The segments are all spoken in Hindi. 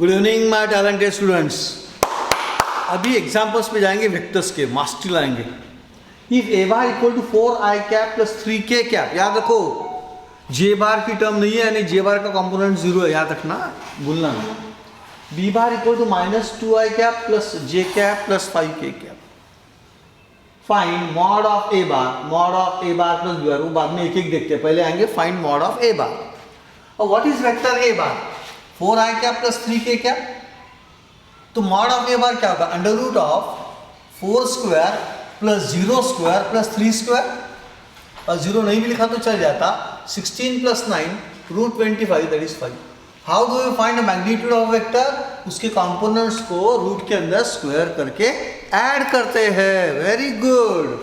Good evening my talented students. अभी एग्जाम्पल्स पे जाएंगे, वेक्टर्स के मास्टरी लाएंगे। If a bar equal to 4i cap plus 3k cap, याद रखो जे बार की टर्म नहीं है, यानी जे बार का कंपोनेंट 0 है, याद रखना, भूलना नहीं। B bar equal to minus 2i cap plus J cap plus 5k cap. Find mod of a bar plus B bar. वो बाद में एक एक देखते हैं, पहले आएंगे find mod of a bar. और what is vector a bar? 4i cap plus 3k cap. तो मॉड ऑफ ए बार क्या होगा? Under root of 4 square plus 0 square plus 3 square, और 0 नहीं भी लिखा तो चल जाता। 16 plus 9 root 25 that is 5। How do you find the magnitude of vector? उसके कंपोनेंट्स को रूट के अंदर स्क्वायर करके ऐड करते हैं। Very good.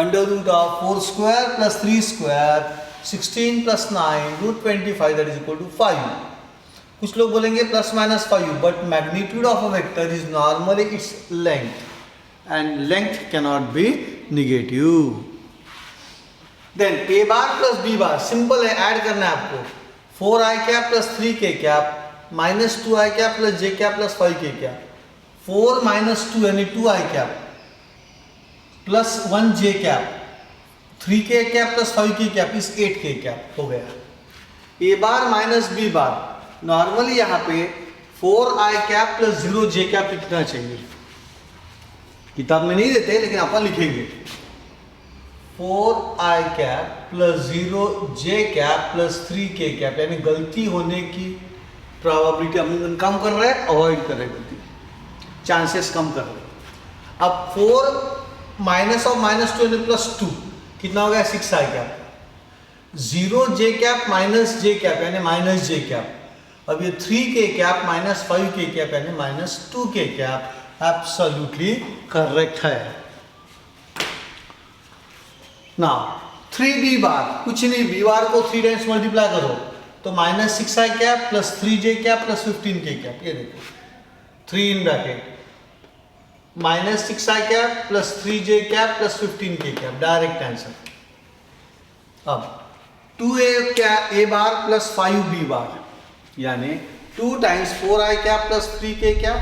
Under root of 4 square plus 3 square 16 plus 9 root 25 that is equal to 5। कुछ लोग बोलेंगे plus minus 5, but magnitude of a vector is normally its length and length cannot be negative. Then A bar plus B bar simple है, ऐड करना है आपको। 4i cap plus 3k cap minus 2i cap plus जे cap plus 5k cap. 4 minus 2 यानी 2i cap plus 1 J cap 3k cap plus 5k cap is 8k cap हो गया। A bar minus B bar, normally यहाँ पे 4i cap plus 0 J cap लिखना चाहिए। किताब में नहीं देते लेकिन अपन लिखेंगे 4i cap plus 0 J cap plus 3k cap, यानी गलती होने की प्रोबेबिलिटी हम कम कर रहे हैं, अवॉइड कर रहे हैं गलती, चांसेस कम कर रहे हैं। अब 4 माइनस ऑफ माइनस 2 यानी प्लस 2 कितना हो गया? 6i cap. 0 J cap minus J cap यानी माइनस जे कैप। अब ये 3k cap minus 5k cap यानी minus 2k cap absolutely correct है। नाउ 3b बार, कुछ नहीं, b बार को 3 टाइम्स मल्टीप्लाई करो तो minus 6i cap plus 3j cap plus 15k cap. ये देखो 3 in bracket minus 6i cap plus 3j cap plus 15k cap, direct answer. अब 2a cap A bar plus 5b बार, यानी 2 times 4i cap plus 3k cap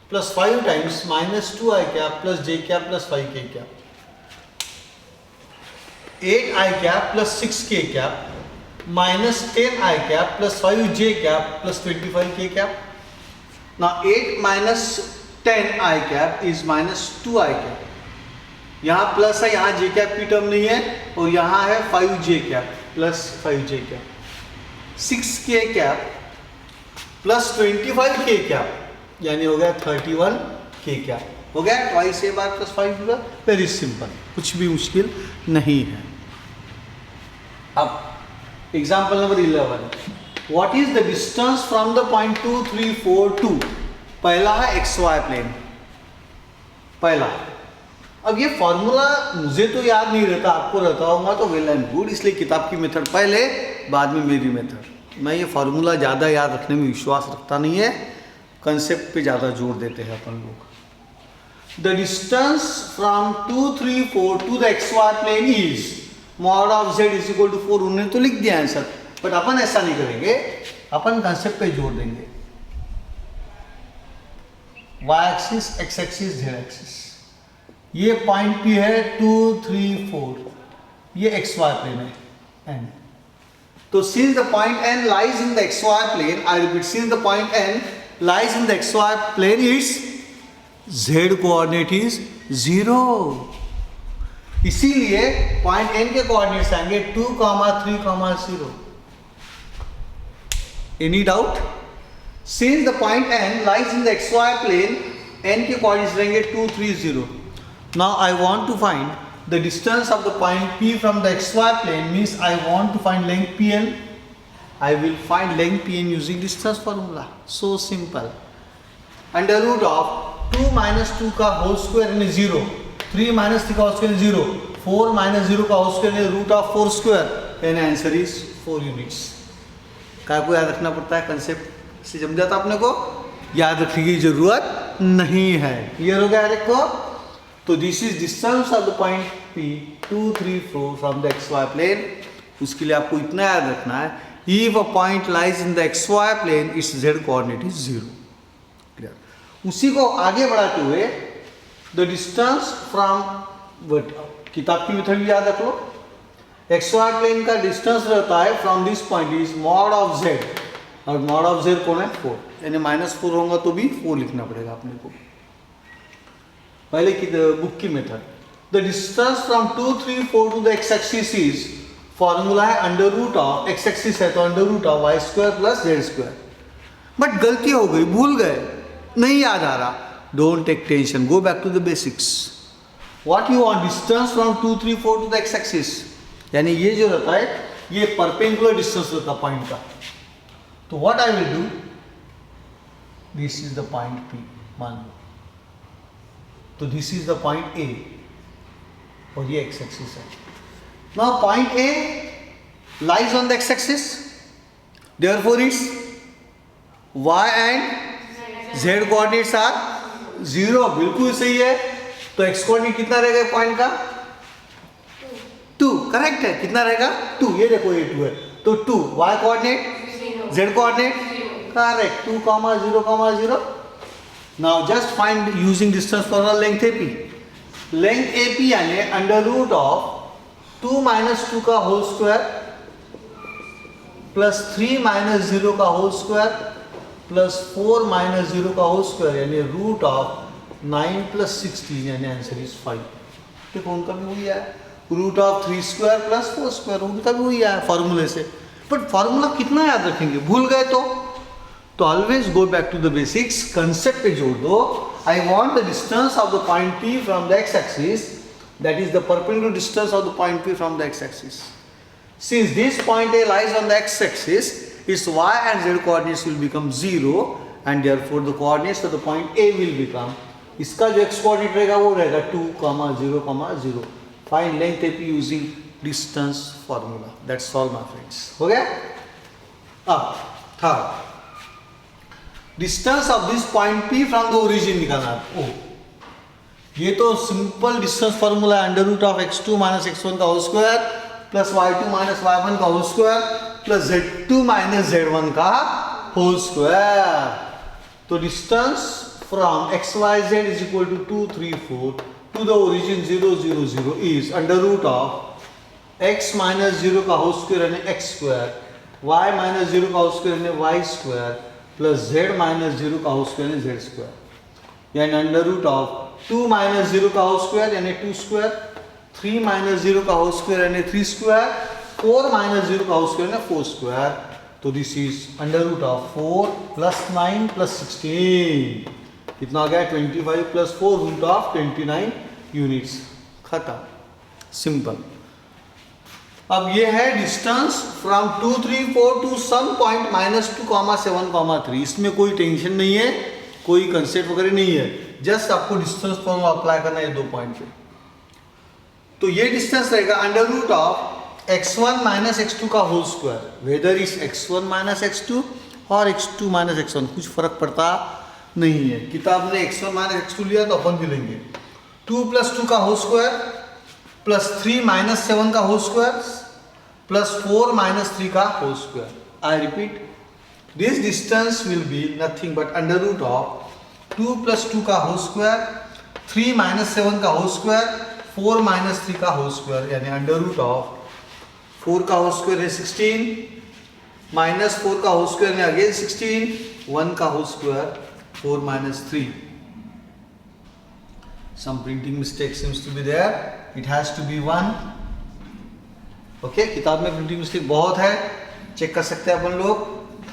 plus 5 times minus 2i cap plus j cap plus 5k cap. 8i cap plus 6k cap minus 10i cap plus 5j cap plus 25k cap. Now 8 minus 10i cap is minus 2i cap. यहाँ प्लस है, यहाँ j कैप की टर्म नहीं है, और यहाँ है 5j cap plus 5j cap. 6k cap plus 25k cap यानी हो गया 31k कैप। हो गया ट्वाइस ए बार प्लस 5 बार। वेरी सिंपल, कुछ भी मुश्किल नहीं है। अब example number 11, what is the distance from the point 2 3 4 2। पहला है XY प्लेन, पहला। अब ये फॉर्मूला मुझे तो याद नहीं रहता, आपको रहता होगा तो वेल एंड गुड, इसलिए किताब की मेथड पहले, बाद में मेरी मेथड। मैं ये फॉर्मूला ज़्यादा याद रखने में विश्वास रखता नहीं है, कंसेप्ट पे ज़्यादा जोर देते हैं अपन लोग। The distance from 2 3 4 to the XY plane is mod of z is equal to 4। उन्होंने तो लिख दिया आंसर, बट अपन ऐसा नहीं करेंगे, अपन कंसेप्ट पे जोर देंगे। y axis, x axis, z axis. ये पॉइंट P है 2 3 4, ये XY प्लेन है n। तो since the point n lies in the XY plane, I repeat, since the point n lies in the XY plane, its z coordinate is 0। इसीलिए पॉइंट n के कोऑर्डिनेट्स आएंगे 2, 3, 0। Any doubt? Since the point n lies in the XY plane, n के कोऑर्डिनेट्स रहेंगे 2, 3, 0। Now I want to find the distance of the point P from the XY plane, means I want to find length Pn. I will find length Pn using distance formula. So simple. Under root of 2 minus 2 का होल स्क्वायर यानी 0, 3 minus 3 का होल स्क्वायर 0, 4 minus 0 का होल स्क्वायर यानी रूट ऑफ 4 स्क्वायर, यानी आंसर इज 4 यूनिट्स। क्या को याद रखना पड़ता है? कंसेप्ट से जम जाता अपने को, याद रखने की जरूरत नहीं है। क्लियर हो गया हर एक को? तो this is distance of the point P 2 3 4 from the XY plane. उसके लिए आपको इतना याद रखना है, If a point lies in the xy plane, its z coordinate is 0. Clear? उसी को आगे बढ़ाते हुए the distance from किताब की मेथड भी याद रख लो, xy प्लेन का डिस्टेंस रहता है from this point is mod of z, और मॉड ऑफ z कौन है 4, यानी -4 होगा तो भी 4 लिखना पड़ेगा अपने को, पहले की बुक की method. The distance from 2, 3, 4 to the x axis is, formula है under root of, x axis है तो under root of Y square plus Z square. But गलती हो गई, भूल गए, नहीं याद आ रहा. Don't take tension, go back to the basics. What you want, distance from 2, 3, 4 to the x axis, यानी ये जो रहता है ये परपेंडिकुलर डिस्टेंस रहता है पॉइंट का. तो what I will do, this is the point P मान लो, तो this is the point A और ये x एक्सिस है. Now point A lies on the x axis, therefore its y and z coordinates are 0. बिल्कुल सही है. तो x कोऑर्डिनेट कितना रहेगा पॉइंट का 2, करेक्ट है. कितना रहेगा 2, ये देखो ये 2 है तो 2. y coordinate, z coordinate correct 2, 0, 0. Now just find using distance formula length AP. Length AP यानी अंडर रूट ऑफ 2 - 2 का होल स्क्वायर प्लस 3 - 0 का होल स्क्वायर प्लस 4 - 0 का होल स्क्वायर, यानी रूट ऑफ 9 + 16, यानी आंसर इज 5. देखो उनका भी वही है, root of 3 square plus 4 square, उनका भी वही है फॉर्मूले से. बट फॉर्मूला कितना याद रखेंगे, भूल गए तो always go back to the basics. Concept पे जोड़ दो. I want the distance of the point P from the x axis, that is the perpendicular distance of the point P from the x-axis. Since this point A lies on the x-axis, its y and z coordinates will become 0 and therefore the coordinates of the point A will become, इसका जो x coordinate रहेगा वो रहेगा 2, 0, 0. Find length AP using distance formula. That's all my friends. हो गया? अब third, distance of this point P from the origin निकालना है. ये तो सिंपल डिस्टेंस फॉर्मूला है, under root of x2 - x1 का whole square plus y2 - y1 का whole square plus z2 - z1 का होल स्क्वायर. तो distance from xyz is equal to 2, 3, 4 to the origin 0, 0, 0 is under root of x - 0 का होल स्क्वायर यानी x स्क्वायर, y - 0 का होल स्क्वायर यानी y स्क्वायर प्लस z - 0 का होल स्क्वायर यानी z स्क्वायर, यानी अंडर रूट ऑफ 2 - 0 का होल स्क्वायर यानी 2 स्क्वायर, 3 - 0 का होल स्क्वायर यानी 3 स्क्वायर, 4 - 0 का होल स्क्वायर यानी 4 स्क्वायर. तो this is under root of 4 + 9 + 16, कितना आ गया 25 + 4 रूट ऑफ 29 यूनिट्स. खत्म, सिंपल. अब ये है distance from 2, 3, 4 to some point -2, 7, 3. इसमें कोई टेंशन नहीं है, कोई कंसेप्ट वगैरह नहीं है, जस्ट आपको डिस्टेंस फॉर्मूला अप्लाई करना है 2 पॉइंट पे. तो ये डिस्टेंस रहेगा under root of x1 - x2 का whole square, weather is x1 - x2 और x2 - x1, कुछ फर्क पड़ता नहीं है. किताब ने x1 - x2 लिया तो अपन भी लेंगे. 2 + 2 का होल स्क्वायर प्लस 3 - 7 का होल स्क्वायर प्लस 4 - 3 का whole square. I repeat, this distance will be nothing but under root of 2 + 2 का होल स्क्वायर, 3 - 7 का होल स्क्वायर, 4 - 3 का होल स्क्वायर, यानी अंडर रूट ऑफ 4 का होल स्क्वायर है 16 -4 का होल स्क्वायर है अगेन 16, 1 का whole square 4 - 3. Some printing mistake seems to be there. It has to be 1. Okay, किताब में प्रिंटिंग मिस्टेक बहुत है, चेक कर सकते हैं अपन लोग.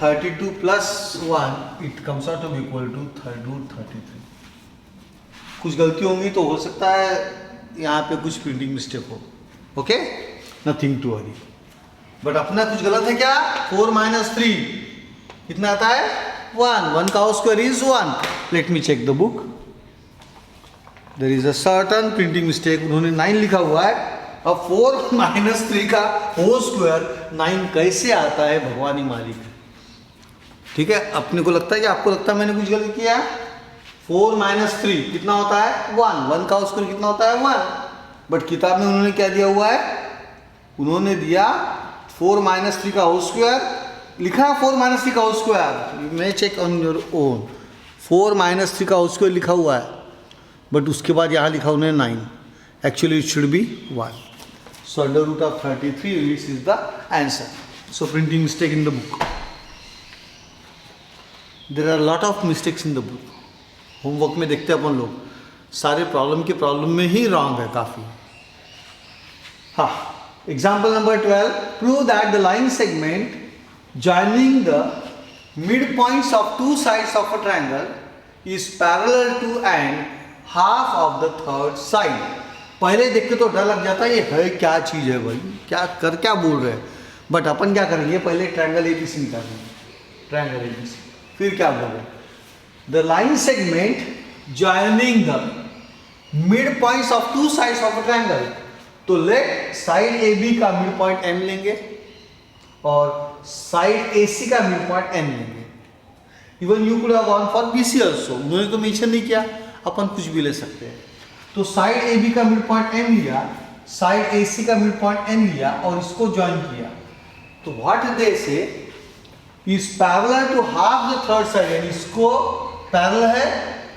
32 + 1 it comes out to be equal to √33. कुछ गलती होंगी तो हो सकता है यहाँ पे कुछ प्रिंटिंग मिस्टेक हो. Okay, nothing to worry. But अपना कुछ गलत है क्या, 4 - 3 कितना आता है 1, 1 का whole square is 1. Let me check the book. There is a certain printing mistake, उन्होंने 9 लिखा हुआ है. अब 4 - 3 का होल स्क्वायर 9 कैसे आता है भगवान ही मालिक. ठीक है, अपने को लगता है कि आपको लगता है मैंने कुछ गलत किया. 4 - 3 कितना होता है 1, 1 का स्क्वायर कितना होता है 1. बट किताब में उन्होंने क्या दिया हुआ है, उन्होंने दिया 4 - 3 का होल स्क्वायर लिखा है 4 माइनस 3 का whole square, you may check on your own, 4 minus 3 का होल स्क्वायर लिखा हुआ है, बट उसके बाद यहाँ लिखा उन्होंने 9, actually it should be 1. So under root of 33 units is the answer. So printing mistake in the book. There are lot of mistakes in the book. Homework में देखते हैं अपन लोग, सारे प्रॉब्लम में ही रॉन्ग है काफ़ी. हाँ, example number 12, prove that the line segment joining the midpoints of two sides of a triangle is parallel to and half of the third side. पहले देख के तो डर लग जाता है ये है क्या चीज़ है भाई, क्या बोल रहे हैं, बट अपन क्या करेंगे, पहले ट्रायंगल एबीसी निकालेंगे, ट्रायंगल एबीसी, फिर क्या बोल रहे हैं, the line segment joining the mid points of two sides of a triangle. तो लेट साइड ए बी का मिड पॉइंट एम लेंगे और साइड AC का मिड पॉइंट N लेंगे. Even you could have gone for BC also, उन्होंने तो मेंशन नहीं किया, अपन कुछ भी ले सकते हैं. तो साइड AB का मिड पॉइंट M लिया, साइड AC का मिड पॉइंट N लिया और इसको ज्वाइन किया. तो what they say is parallel to half the third side, यानी इसको पैरेलल है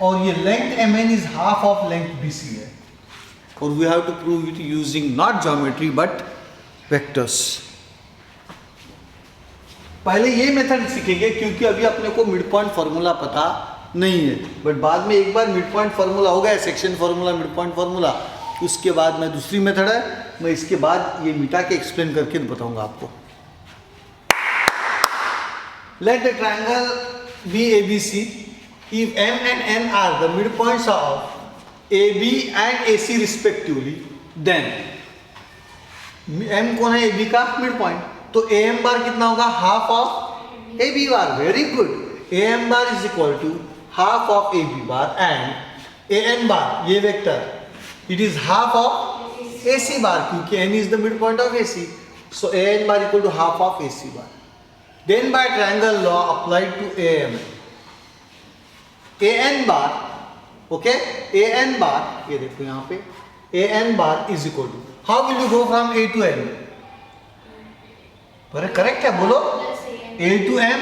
और ये length MN is half of length BC है. और we have to prove it using not geometry but vectors. पहले ये मेथड सीखेंगे क्योंकि अभी अपने को मिड पॉइंट फार्मूला पता नहीं है, बट बाद में एक बार मिड पॉइंट फार्मूला हो गया, section formula, mid point formula, उसके बाद मैं दूसरी मेथड है, मैं इसके बाद ये मिटा के एक्सप्लेन करके बताऊंगा आपको. Let the triangle be ABC if M and N are the mid points of AB and AC respectively, then M कौन है, AB का मिड पॉइंट, तो AM बार कितना होगा, half of AB bar. Very good. AM bar is equal to half of AB bar and AN bar, ये vector, it is half of AC bar क्योंकि N is the mid point of AC. So AN bar equal to half of AC bar. Then by triangle law applied to AM, AN bar, okay, AN bar, ये देखो यहाँ पे AN bar is equal to, how will you go from A to M, correct है, बोलो, A to M,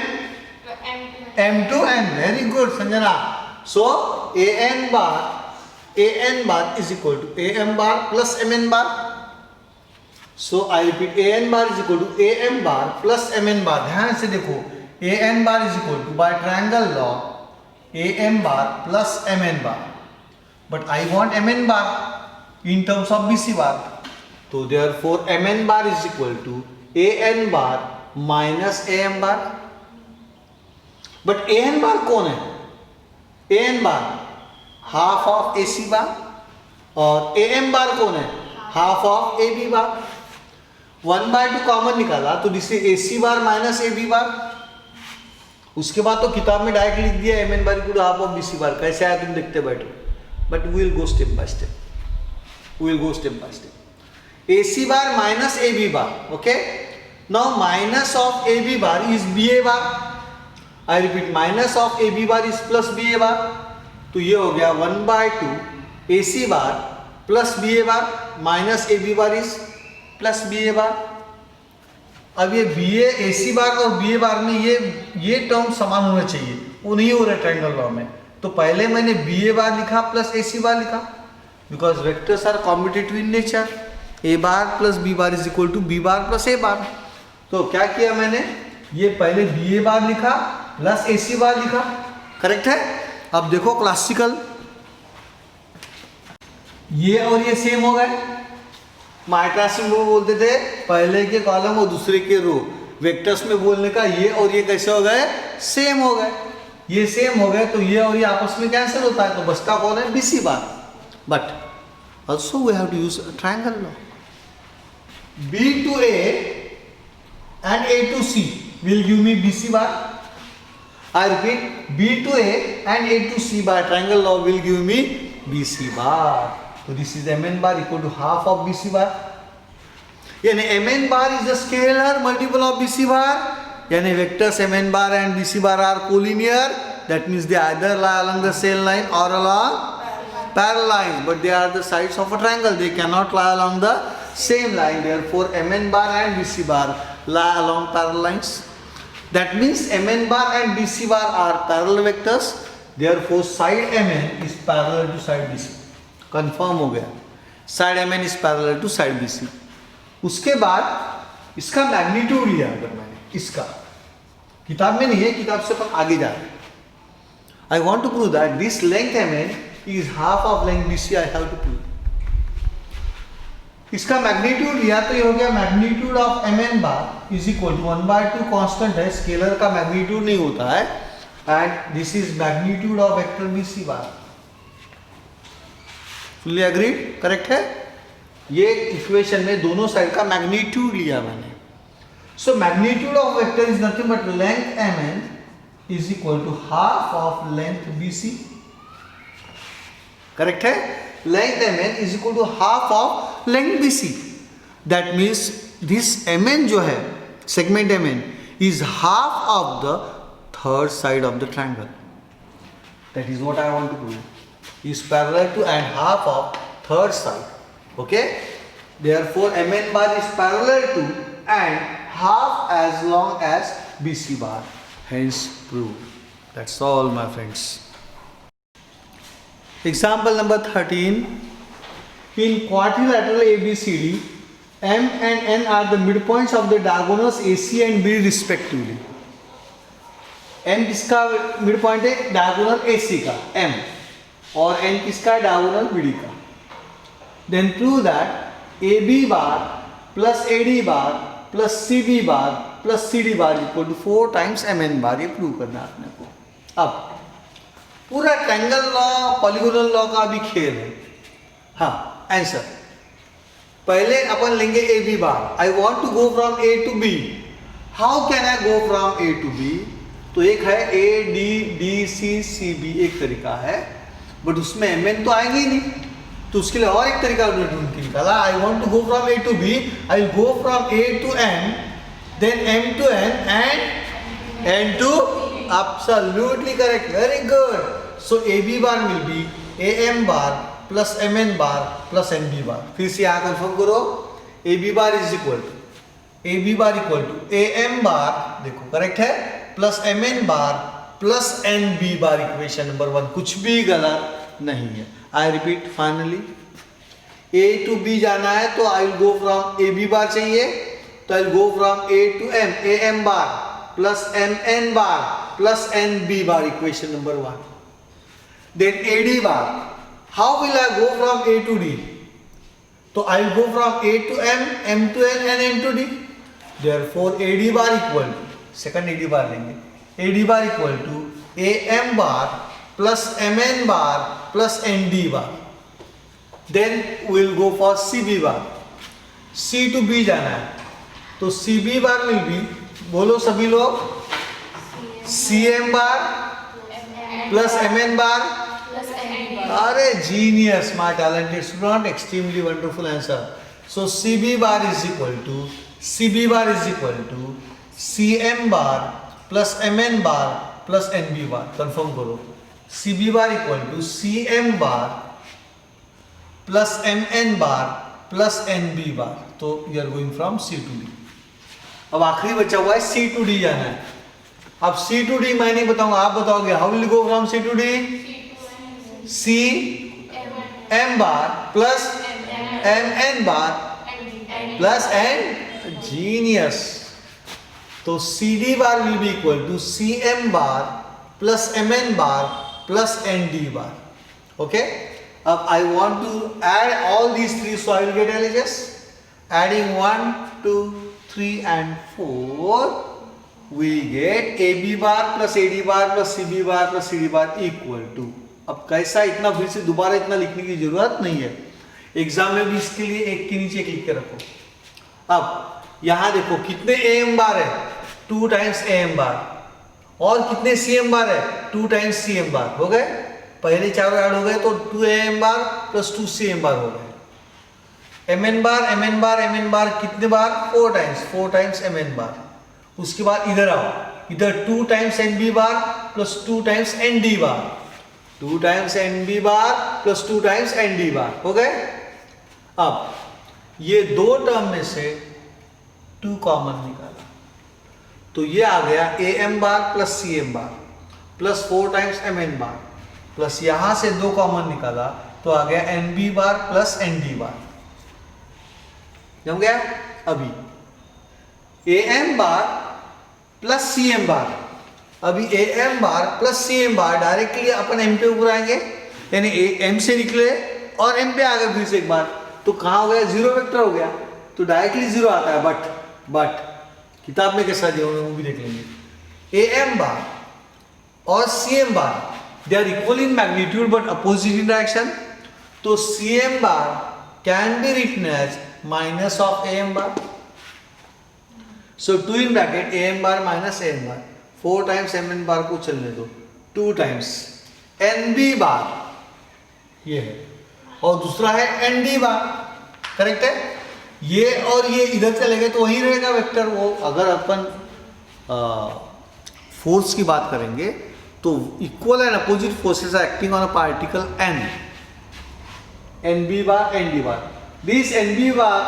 M to N. Very good Sanjana. So AN bar is equal to AM bar plus MN bar. So I repeat, AN bar is equal to AM bar plus MN bar. ध्यान से देखो, AN bar is equal to by triangle law AM bar plus MN bar, but I want MN bar in terms of BC bar. तो therefore MN bar is equal to AN bar minus AM bar. But AN bar कौन है, AN bar half of AC bar और AM बार कौन है, half of AB bar. 1/2 common निकाला तो this is AC bar minus AB bar. उसके बाद तो किताब में डायरेक्ट लिख दिया MN bar equal to half of BC bar. कैसे आया तुम देखते बैठो, but we will go step by step. AC bar minus AB bar, okay? Now minus of AB bar is BA bar. I repeat, minus of AB bar is plus BA bar. तो ये हो गया 1/2 AC bar plus BA bar minus AB bar is plus BA bar. अब ये BA AC bar और BA bar में ये टर्म समान होना चाहिए, वो नहीं हो रहा ट्रायंगल लॉ में. तो पहले मैंने BA bar लिखा प्लस AC bar लिखा, because vectors are competitive in nature. A bar plus B bar is equal to B bar plus A bar. तो क्या किया मैंने, ये पहले BA बार लिखा प्लस AC बार लिखा, करेक्ट है. अब देखो क्लासिकल, ये और ये सेम हो गए. माइक्रोस में वो बोलते थे पहले के कॉलम और दूसरे के रो, वेक्टर्स में बोलने का ये और ये कैसे हो गए, सेम हो गए. ये सेम हो गए तो ये और ये आपस में कैंसिल होता है, तो बचता कौन है, BC bar. But also we have to use a triangle law. B to A and A to C will give me BC bar. I repeat, B to A and A to C by triangle law will give me BC bar. So this is MN bar equal to half of BC bar. यानी MN bar is a scalar multiple of BC bar. यानी vectors MN bar and BC bar are collinear. That means they either lie along the same line or along parallel lines, but they are the sides of a triangle. They cannot lie along the same line. Therefore, MN bar and BC bar lie along parallel lines. That means Mn bar and Bc bar are parallel vectors. Therefore, side Mn is parallel to side Bc. Confirm हो गया. Side Mn is parallel to side Bc. उसके बाद इसका मैग्नीट्यूड लिया अगर मैंने, इसका किताब में नहीं है, किताब से अपन आगे जा रहे हैं. I want to prove that this length Mn is half of length BC. I have to prove. इसका मैग्नीट्यूड लिया तो ये हो गया magnitude of Mn bar is equal to 1/2 constant है, स्केलर का मैग्नीट्यूड नहीं होता है, and this is magnitude of vector BC bar. Fully agreed, correct है. ये इक्वेशन में दोनों साइड का मैग्नीट्यूड लिया मैंने. So magnitude of vector is nothing but length Mn is equal to half of length BC. Correct है. Length Mn is equal to half of length BC. That means this Mn जो है, segment Mn is half of the third side of the triangle. That is what I want to prove. Is parallel to and half of third side. Okay. Therefore, Mn bar is parallel to and half as long as BC bar. Hence, proved. That's all, my friends. Example number 13. In quadrilateral ABCD, M and N are the midpoints of the diagonals AC and B respectively. M किसका midpoint है? Diagonal AC का M. और N किसका है? डायगोनल BD का. Then prove that AB bar plus AD bar plus CB bar plus CD bar equal to 4 times MN bar. ये प्रूव करना है अपने को. अब पूरा ट्रायंगल लॉ, पॉलीगोनल लॉ का भी खेल है. हाँ, आंसर पहले अपन लेंगे AB bar. I want to go from A to B. How can I go from A to B? तो एक है AD DC CB, एक तरीका है, बट उसमें Mn तो आएंगे ही नहीं, तो उसके लिए और एक तरीका ढूंढ के निकाला. I want to go from A to B. I will go from A to M, then M to N and N to. Absolutely correct, very good. So AB bar will be AM bar plus MN bar plus NB bar. फिर से यहाँ कंफर्म करो. AB bar is equal to AM bar, देखो करेक्ट है, plus MN bar plus NB bar. Equation number 1 कुछ भी गलत नहीं है. I repeat, finally A to B जाना है तो I will go from AB bar चाहिए, तो I will go from A to M, AM bar plus MN bar plus NB bar. Equation number 1. Then AD bar. How will I go from A to D? तो I will go from A to M, M to N and N to D. Therefore AD bar equal to, second AD बार लेंगे, AD bar equal to AM bar plus MN bar plus ND bar. Then will go for CB bar. C to B जाना है, तो CB बार विल बी, बोलो सभी लोग, CM bar plus MN bar. अरे genius, my talented student, extremely wonderful answer. So CB bar is equal to CM bar plus MN bar plus NB bar. Confirm करो. CB bar equal to CM bar plus MN bar plus NB bar. तो you are going from C to D. अब आखिरी बचा हुआ है C टू D जाना है. अब C टू D मैं नहीं बताऊंगा, आप बताओगे. How will go from C to D? C M bar plus MN bar plus N. Genius. तो CD bar will be equal to CM bar plus MN bar plus ND bar. Okay. अब I want to add all these three, so I will get LHS. Adding 1 2 3 and 4, we get AB bar plus AD bar plus CB bar plus CD bar equal to. अब कैसा, इतना फिर से दोबारा इतना लिखने की जरूरत नहीं है. एग्जाम में भी इसके लिए एक के नीचे एक लिख के रखो. अब यहां देखो कितने AM बार है, 2 टाइम्स AM बार, और कितने CM बार है, 2 टाइम्स CM बार. हो गए, पहले चारों ऐड हो गए तो 2 AM बार प्लस 2 CM बार हो गए. MN बार कितने बार, 4 टाइम्स MN बार. उसके बाद इधर आओ, इधर 2 टाइम्स NB बार प्लस 2 टाइम्स ND बार, 2 टाइम्स NB बार प्लस 2 टाइम्स ND बार. हो गए. अब ये दो टर्म में से 2 कॉमन निकाला तो ये आ गया A M bar plus C M bar plus 4 times M N bar plus यहां से 2 कॉमन निकाला तो आ गया N B bar plus N D bar. जम गया। अभी A M bar plus C M bar, अभी A M bar plus C M bar directly अपन एम पे ऊपर आएंगे, यानी एम से निकले और एम पे आ गए फिर से एक बार, तो कहाँ हो गया, जीरो वेक्टर हो गया, तो डायरेक्टली जीरो आता है। बट किताब में कैसा दिया वो भी देख लेंगे। ए एम बार और C M bar they are equal in magnitude but opposite in direction, तो C M bar can be written as minus of A M bar. So 2 in bracket A M bar minus A M bar, 4 times M N bar को चलने दो, 2 टाइम्स एन बी बार ये है, और दूसरा है एन डी बार। करेक्ट है। ये और ये इधर चले गए तो वही रहेगा वेक्टर। वो अगर अपन फोर्स की बात करेंगे तो equal and opposite forces are acting on a particle N, N B bar N D bar. This N B bar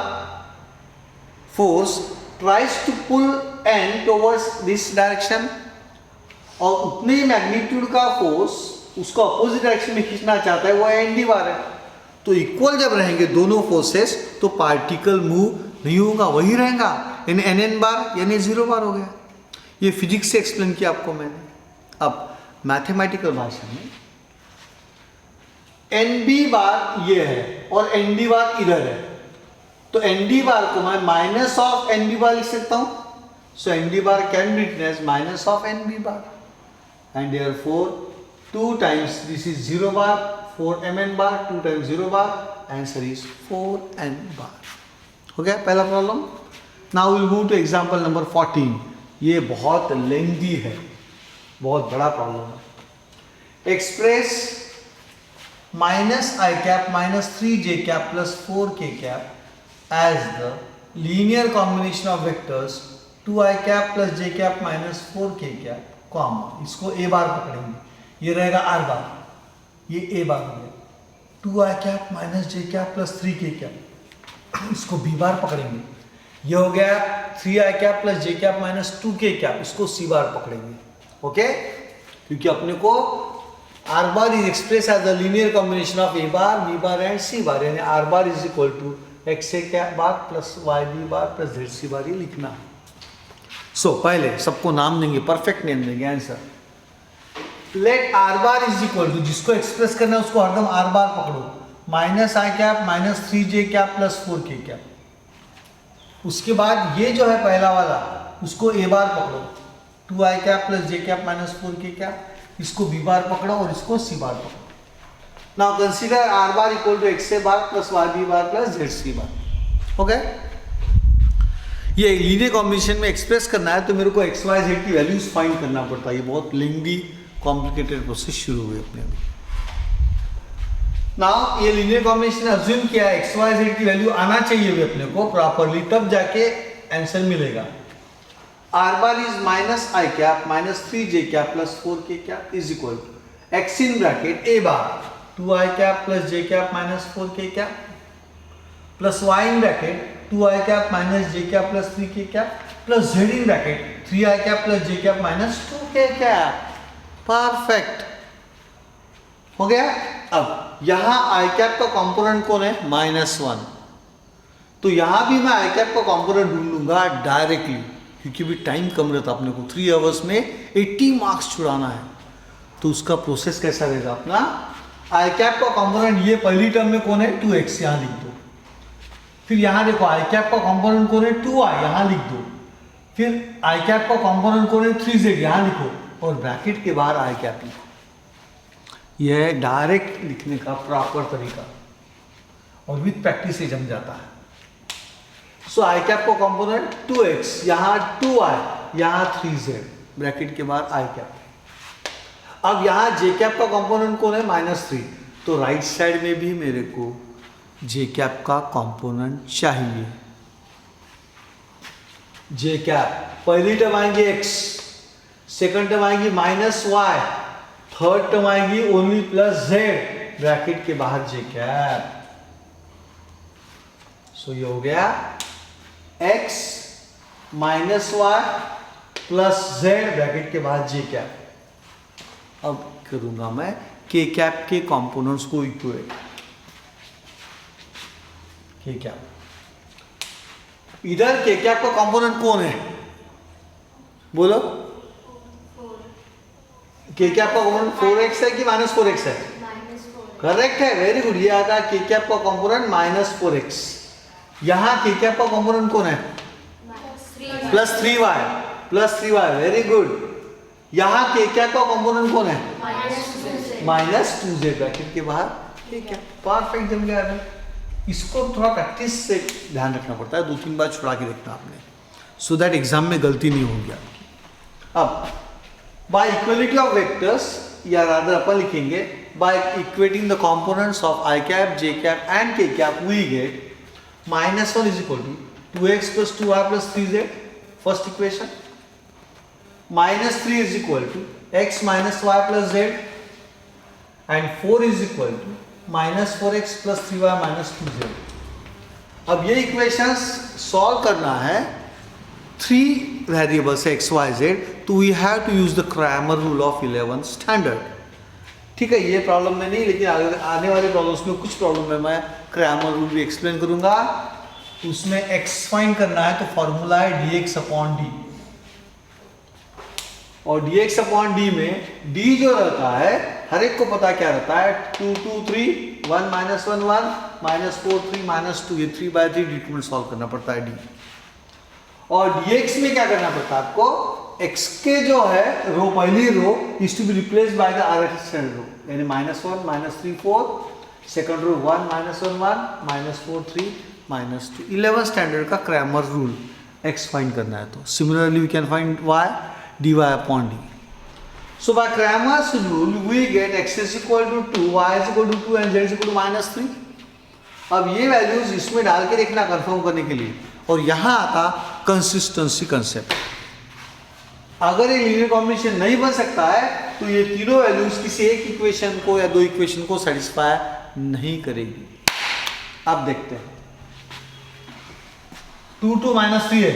force tries to pull n towards this direction, और उतने ही मैग्नीट्यूड का फोर्स उसको अपोजिट डायरेक्शन में खींचना चाहता है, वो एन डी बार है। तो इक्वल जब रहेंगे दोनों फोर्सेस तो पार्टिकल मूव नहीं होगा, वही रहेगा, यानी एन एन बार यानी जीरो बार हो गया। ये फिजिक्स से एक्सप्लेन किया आपको मैंने। अब मैथमेटिकल भाषा में एन बी बार ये है और एन डी बार इधर है, तो एन डी बार को मैं minus of N B bar लिख सकता हूं। So N D bar can be written as minus of N B bar, and therefore 2 times this is 0 bar, 4 M N bar, 2 times 0 bar, answer is 4 N bar. हो गया पहला problem. Now will move to example number 14। ये बहुत लेंथी है, बहुत बड़ा प्रॉब्लम है। Express minus I cap minus 3 J cap plus 4 के cap as the linear combination of vectors 2i cap plus j cap minus 4k cap, comma, इसको a बार पकड़ेंगे, ये रहेगा r बार, ये a बार हो गया, 2i cap minus j cap plus 3k cap, इसको b बार पकड़ेंगे, ये हो गया 3i cap plus j cap minus 2k cap, इसको c बार पकड़ेंगे। ओके, क्योंकि अपने को r bar is express as the linear combination of a bar, b bar and c bar, यानी r bar is equal to X A cap bar plus Y B bar plus Z C bar, ये लिखना। सो पहले सबको नाम देंगे, परफेक्ट नेम देंगे। Answer let R bar is equal to, जिसको एक्सप्रेस करना है उसको हरदम आर बार पकड़ो, minus I cap minus 3 J cap plus 4 के कैप। उसके बाद ये जो है पहला वाला, उसको ए बार पकड़ो, 2 आई कैप प्लस जे कैप माइनस 4 के कैप, इसको बी बार पकड़ो और इसको सी बार पकड़ो। Now consider r bar equal to x a bar plus y b bar plus z c bar. Okay, ये लीनियर कॉम्बिनेशन में एक्सप्रेस करना है तो मेरे को x y z की वैल्यूज फाइंड करना पड़ता है। ये बहुत लेंथी कॉम्प्लिकेटेड प्रोसेस शुरू हुई अपने अभी। नाउ ये लीनियर कॉम्बिनेशन अज्यूम किया है x y z की वैल्यू आना चाहिए भी अपने को प्रॉपरली, तब जाके आंसर मिलेगा। r bar is minus i cap minus 3 j cap plus 4 k cap is equal to x in bracket a bar 2i cap plus j cap minus 4k cap plus y in bracket 2i cap minus j cap plus 3k cap plus z in bracket 3i cap plus j cap minus 2k cap। Perfect हो गया। अब यहां i cap का कंपोनेंट कौन है, -1, तो यहां भी मैं i cap का कंपोनेंट ढूंढ लूंगा डायरेक्टली, क्योंकि भी टाइम कम रहता अपने को, 3 आवर्स में 80 मार्क्स छुड़ाना है। तो उसका प्रोसेस कैसा रहेगा अपना, आई कैप का कंपोनेंट ये पहली टर्म में कौन है, 2x, यहाँ लिख दो। फिर यहाँ देखो आई कैप का कंपोनेंट कौन है, 2i, यहाँ लिख दो। फिर आई कैप का कंपोनेंट कौन है, 3z, यहाँ लिखो, और ब्रैकेट के बाहर आई कैप लिखो। यह डायरेक्ट लिखने का प्रॉपर तरीका, और विथ प्रैक्टिस से जम जाता है। सो आई कैप का कंपोनेंट 2x, यहाँ 2i, यहाँ 3z, ब्रैकेट के बाहर आई कैप। अब यहां जे कैप का कंपोनेंट कौन है, -3, तो राइट साइड में भी मेरे को जे कैप का कंपोनेंट चाहिए। जे कैप पहली टर्म आएंगी x, सेकंड टर्म आएगी -y, थर्ड टर्म आएगी ओनली +z, ब्रैकेट के बाहर जे कैप। सो ये हो गया x -y plus Z bracket के बाद जे कैप। अब करूंगा मैं के कैप के कंपोनेंट्स को इक्वेट। के कैप, इधर के कैप का कंपोनेंट कौन है बोलो? के कैप का कंपोनेंट 4x है कि -4x है? करेक्ट है, वेरी गुड। ये आता है के कैप का कंपोनेंट -4x। यहां के कैप का कंपोनेंट कौन है? +3y, +3y, very good. यहां के कैप का कंपोनेंट कौन है? -2z ब्रैकेट के बाहर के कैप। परफेक्ट जम गया है। इसको थोड़ा प्रैक्टिस से ध्यान रखना पड़ता है, 2-3 बार छुड़ा के देखना आपने, सो दैट एग्जाम में गलती नहीं होगी आपकी। अब बाय इक्वलिटी ऑफ वेक्टर्स, या रादर अपन लिखेंगे by equating the components of I cap, J cap and K cap, we get -1 is equal to 2x plus 2y plus 3z, first equation. -3 is equal to x minus y plus z, and 4 is equal to -4x plus 3y minus 2z. अब ये इक्वेशंस सॉल्व करना है 3 वेरिएबल्स x y z, तो we have to use the Cramer rule of 11th standard. ठीक है, ये प्रॉब्लम में नहीं, लेकिन आने वाले प्रॉब्लम्स में कुछ प्रॉब्लम में मैं क्रैमर रूल भी एक्सप्लेन करूंगा। उसमें x फाइंड करना है तो फॉर्मूला है dx अपॉन डी, और dx अपॉन डी में d जो रहता है हर एक को पता क्या रहता है, 2 2 3 1 -1 1 -4 3 -2, ये 3/3 डिटरमिनेंट सॉल्व करना पड़ता है d। और dx में क्या करना पड़ता है आपको, x के जो है रो, पहली row is to be replace by the RHS standard row, यानी -1 -3 4, सेकंड रो 1 -1 1 -4 3 -2, 11 स्टैंडर्ड का क्रैमर रूल x फाइंड करना है। तो similarly we can find y, dy upon d. So by Cramer's rule we get x is equal to 2, y is equal to 2 and z is equal to -3। अब ये वैल्यूज इसमें डाल के देखना कंफर्म करने के लिए, और यहां आता कंसिस्टेंसी कंसेप्ट। अगर ये लीनियर कॉम्बिनेशन नहीं बन सकता है तो ये तीनों वैल्यूज किसी एक इक्वेशन को या दो इक्वेशन को सेटिस्फाई नहीं करेगी। अब देखते हैं, 2 2 -3 है,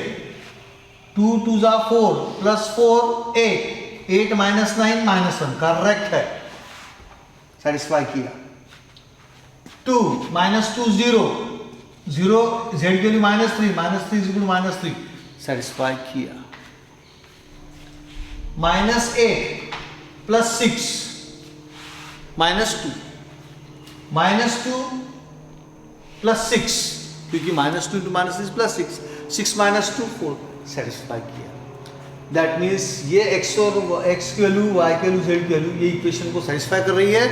2 2 4 प्लस 4 8 8 -9 -1, करेक्ट है, सेटिस्फाई किया। 2 -2 0 0, z के लिए -3 -3 सेटिस्फाई किया। -8 प्लस 6 -2 प्लस 6, क्योंकि -2 into -6 प्लस 6 6 -2 4, सेटिस्फाई किया। दैट मीन्स ये x और x की वैल्यू, y की वैल्यू, z की वैल्यू ये इक्वेशन को सेटिस्फाई कर रही है,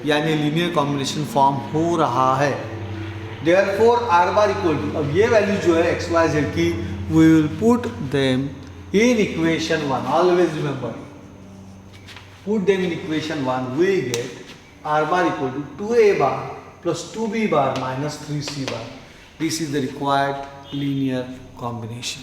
यानी लीनियर कॉम्बिनेशन फॉर्म हो रहा है। Therefore r bar equal to, अब ये वैल्यू जो है x y z की, we will put them in equation 1, always remember, put them in equation 1, we get r bar equal to 2a bar plus 2b bar minus 3c bar. This is the required linear combination.